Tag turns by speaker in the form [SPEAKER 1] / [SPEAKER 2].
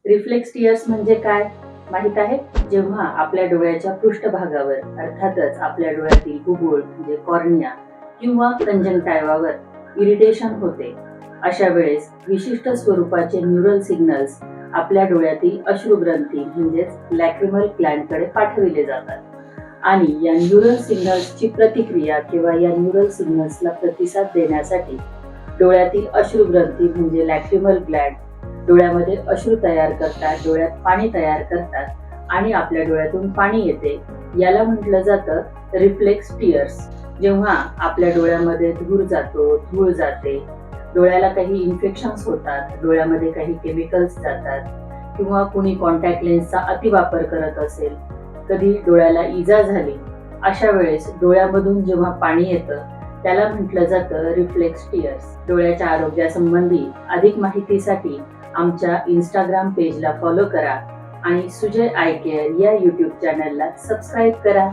[SPEAKER 1] Reflex tears म्हणजे काय माहित आहे? जेव्हा आपल्या डोळ्याच्या पृष्ठभागावर अर्थातच आपल्या डोळ्यातील बुबुळ म्हणजे कॉर्निया किंवा कंजंक्टिव्हावर इरिटेशन होते, अशा वेळेस विशिष्ट स्वरूपाचे न्यूरल सिग्नल्स आपल्या डोळ्यातील अश्रुग्रंथी म्हणजेच लॅक्रिमल ग्लँडकडे पाठविले जातात आणि या न्यूरल सिग्नल्सची प्रतिक्रिया किंवा या न्यूरल सिग्नल्सला प्रतिसाद देण्यासाठी डोळ्यातील अश्रुग्रंथी म्हणजे लॅक्रिमल ग्लँड डोळ्यामध्ये अश्रू तयार करतात, डोळ्यात पाणी तयार करतात आणि आपल्या डोळ्यातून पाणी येते. याला म्हटलं जातं रिफ्लेक्स टीयर्स. जेव्हा आपल्या डोळ्यामध्ये धूर जातो, धूळ जाते, डोळ्याला काही इन्फेक्शन्स होतात, डोळ्यामध्ये काही केमिकल्स जातात किंवा कुणी कॉन्टॅक्ट लेन्सचा अतिवापर करत असेल, कधी डोळ्याला इजा झाली, अशा वेळेस डोळ्यामधून जेव्हा पाणी येतं त्याला म्हटलं जातं रिफ्लेक्स टीयर्स. डोळ्याच्या आरोग्यासंबंधी अधिक माहितीसाठी आमच्या इंस्टाग्राम पेजला फॉलो करा आणि सुजय आय केअर या यूट्यूब चॅनलला सबस्क्राईब करा.